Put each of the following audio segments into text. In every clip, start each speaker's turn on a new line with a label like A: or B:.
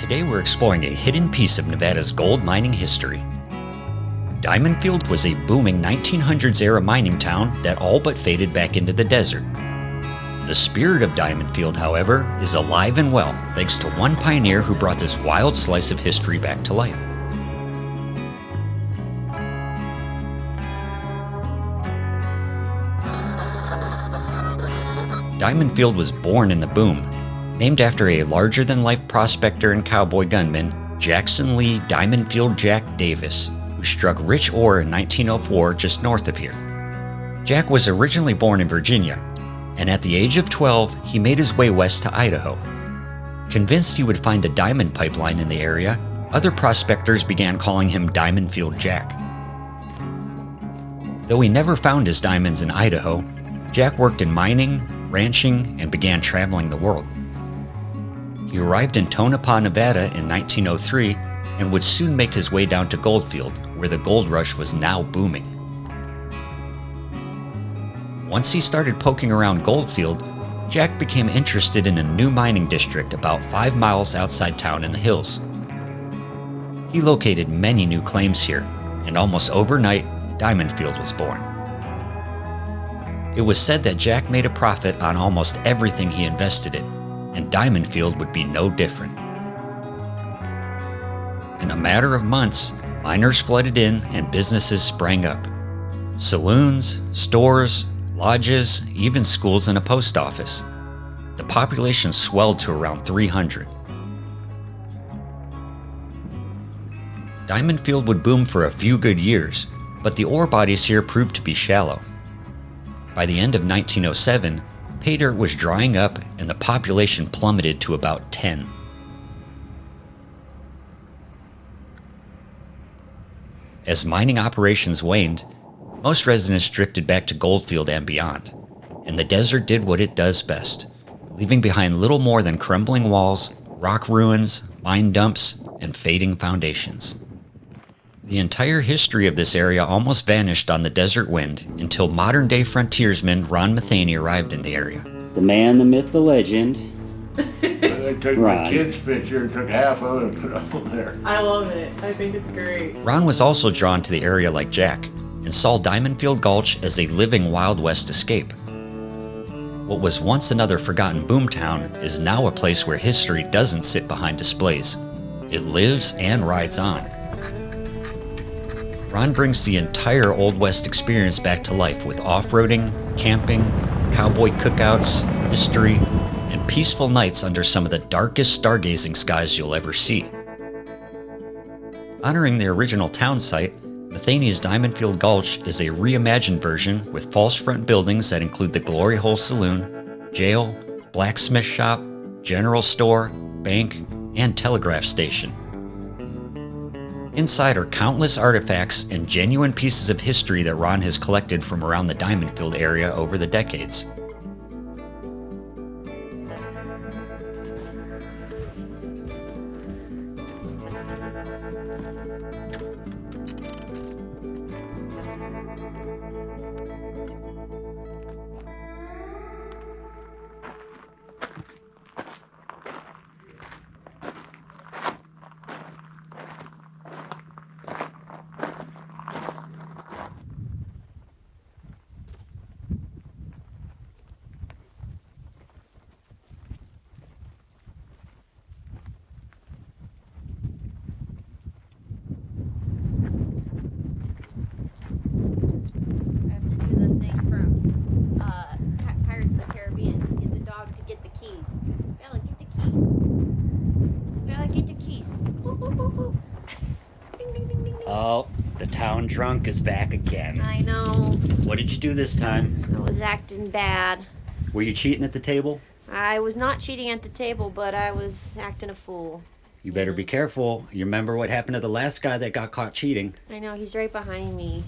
A: Today we're exploring a hidden piece of Nevada's gold mining history. Diamondfield was a booming 1900s-era mining town that all but faded back into the desert. The spirit of Diamondfield, however, is alive and well thanks to one pioneer who brought this wild slice of history back to life. Diamondfield was born in the boom, named after a larger-than-life prospector and cowboy gunman, Jackson Lee Diamondfield Jack Davis, who struck rich ore in 1904 just north of here. Jack was originally born in Virginia, and at the age of 12, he made his way west to Idaho. Convinced he would find a diamond pipeline in the area, other prospectors began calling him Diamondfield Jack. Though he never found his diamonds in Idaho, Jack worked in mining, ranching, and began traveling the world. He arrived in Tonopah, Nevada in 1903 and would soon make his way down to Goldfield, where the gold rush was now booming. Once he started poking around Goldfield, Jack became interested in a new mining district about 5 miles outside town in the hills. He located many new claims here, and almost overnight, Diamondfield was born. It was said that Jack made a profit on almost everything he invested in, and Diamondfield would be no different. In a matter of months, miners flooded in and businesses sprang up. Saloons, stores, lodges, even schools and a post office. The population swelled to around 300. Diamondfield would boom for a few good years, but the ore bodies here proved to be shallow. By the end of 1907, pay dirt was drying up and the population plummeted to about 10. As mining operations waned, most residents drifted back to Goldfield and beyond, and the desert did what it does best, leaving behind little more than crumbling walls, rock ruins, mine dumps, and fading foundations. The entire history of this area almost vanished on the desert wind until modern-day frontiersman Ron Matheny arrived in the area.
B: The man, the myth, the legend.
C: They took my kid's picture and took half of it and put it on there.
D: I love it. I think it's great.
A: Ron was also drawn to the area like Jack and saw Diamondfield Gulch as a living Wild West escape. What was once another forgotten boomtown is now a place where history doesn't sit behind displays. It lives and rides on. Ron brings the entire Old West experience back to life with off-roading, camping, cowboy cookouts, history, and peaceful nights under some of the darkest stargazing skies you'll ever see. Honoring the original town site, Matheny's Diamondfield Gulch is a reimagined version with false front buildings that include the Glory Hole Saloon, jail, blacksmith shop, general store, bank, and telegraph station. Inside are countless artifacts and genuine pieces of history that Ron has collected from around the Diamondfield area over the decades. Oh, the town drunk is back again.
E: I know.
A: What did you do this time?
E: I was acting bad.
A: Were you cheating at the table?
E: I was not cheating at the table, but I was acting a fool.
A: You better be careful. You remember what happened to the last guy that got caught cheating?
E: I know, he's right behind me.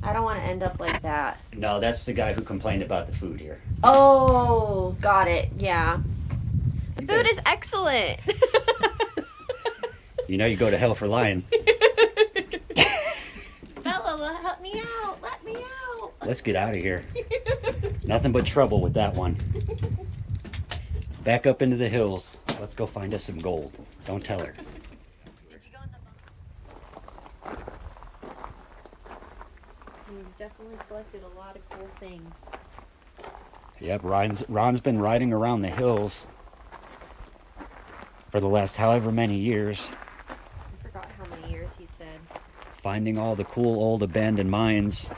E: I don't want to end up like that.
A: No, that's the guy who complained about the food here.
E: Oh, got it. Yeah. The food is excellent.
A: You know you go to hell for lying.
E: Bella, help me out. Let me out.
A: Let's get out of here. Nothing but trouble with that one. Back up into the hills. Let's go.
F: go find us some gold. Don't tell her.
E: He's definitely collected a lot of cool things.
F: Yep, Ron's been riding around the hills for the last however many years,
E: I forgot how many years he said.
F: finding all the cool old abandoned mines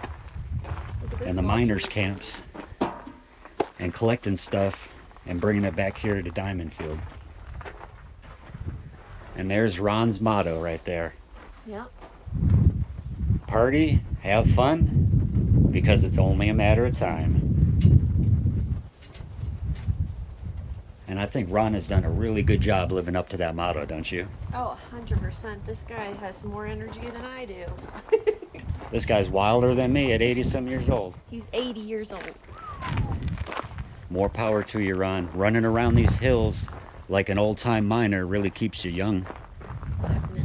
E: Look at this
F: and the
E: watch.
F: miners' camps, and collecting stuff and bringing it back here to Diamondfield. And there's Ron's motto right there.
E: Yep.
F: Party, have fun, because it's only a matter of time. And I think Ron has done a really good job living up to that motto, don't you?
E: Oh, 100%. This guy has more energy than I do.
F: This guy's wilder than me at 80-some years old.
E: He's 80 years old.
F: More power to you, Ron. Running around these hills like an old-time miner really keeps you young.
E: Definitely.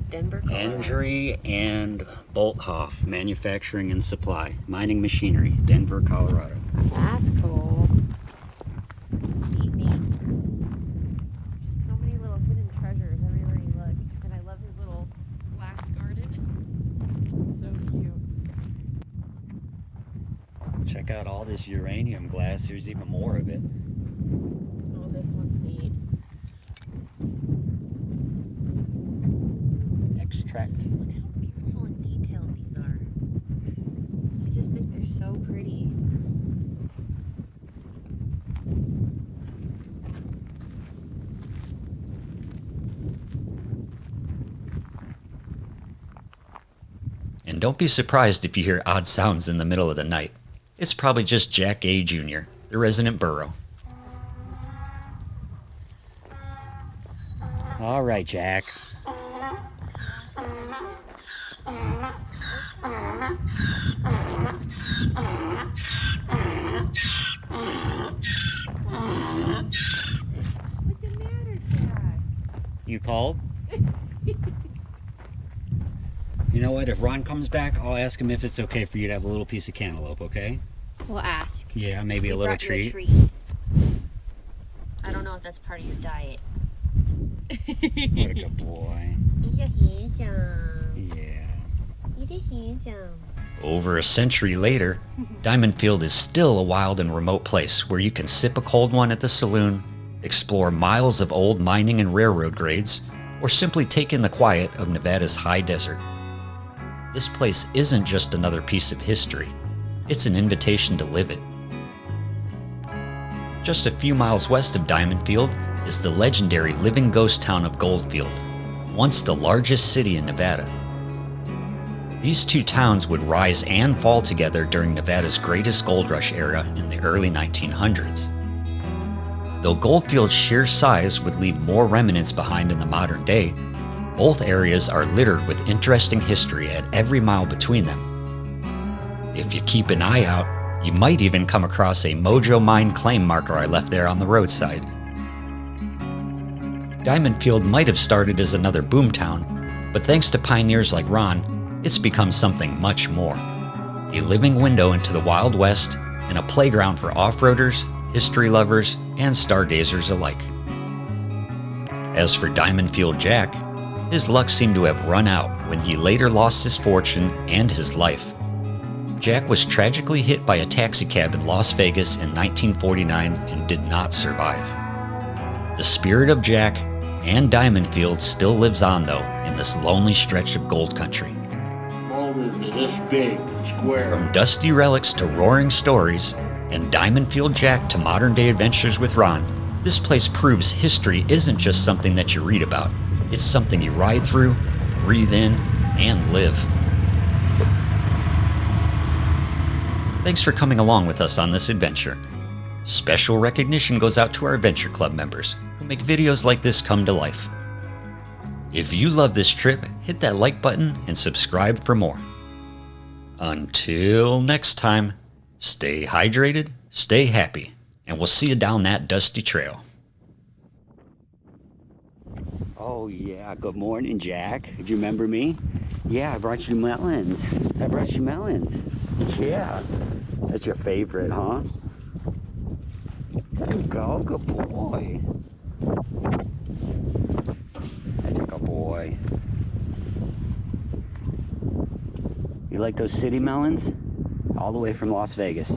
E: Denver, Colorado.
F: Andrew and Bolthoff Manufacturing and Supply, Mining Machinery, Denver, Colorado.
E: That's cool. Neat, neat. Just so many little hidden treasures everywhere you look. And I love his little glass garden. It's so cute.
F: Check out all this uranium glass. There's even more of it.
E: Oh, this one's neat.
F: Extract.
E: Look how beautiful and detailed these are. I just think they're so pretty.
A: And don't be surprised if you hear odd sounds in the middle of the night. It's probably just Jack A. Jr., the resident burro.
F: All right, Jack.
E: What's the matter, Jack?
F: You called? You know what? If Ron comes back, I'll ask him if it's okay for you to have a little piece of cantaloupe, okay?
E: We'll ask.
F: Yeah, maybe
E: He
F: a little
E: brought you a
F: treat.
E: I don't know if that's part of your diet.
F: What a good boy.
E: He's a handsome.
F: Yeah.
E: He's a handsome.
A: Over a century later, Diamondfield is still a wild and remote place where you can sip a cold one at the saloon, explore miles of old mining and railroad grades, or simply take in the quiet of Nevada's high desert. This place isn't just another piece of history, it's an invitation to live it. Just a few miles west of Diamondfield is the legendary living ghost town of Goldfield, once the largest city in Nevada. These two towns would rise and fall together during Nevada's greatest gold rush era in the early 1900s. Though Goldfield's sheer size would leave more remnants behind in the modern day, both areas are littered with interesting history at every mile between them. If you keep an eye out, you might even come across a Mojo mine claim marker I left there on the roadside. Diamondfield might have started as another boomtown, but thanks to pioneers like Ron, it's become something much more. A living window into the Wild West and a playground for off-roaders, history lovers, and stargazers alike. As for Diamondfield Jack, his luck seemed to have run out when he later lost his fortune and his life. Jack was tragically hit by a taxicab in Las Vegas in 1949 and did not survive. The spirit of Jack and Diamondfield still lives on, though, in this lonely stretch of gold country.
C: Boulders are this big, square.
A: From dusty relics to roaring stories, and Diamondfield Jack to modern-day adventures with Ron, this place proves history isn't just something that you read about. It's something you ride through, breathe in, and live. Thanks for coming along with us on this adventure. Special recognition goes out to our Adventure Club members who make videos like this come to life. If you love this trip, hit that like button and subscribe for more. Until next time, stay hydrated, stay happy, and we'll see you down that dusty trail.
F: Oh yeah, good morning, Jack. Do you remember me? Yeah, I brought you melons. Yeah, that's your favorite, huh? Good go, good boy. That's a good boy. You like those city melons? All the way from Las Vegas.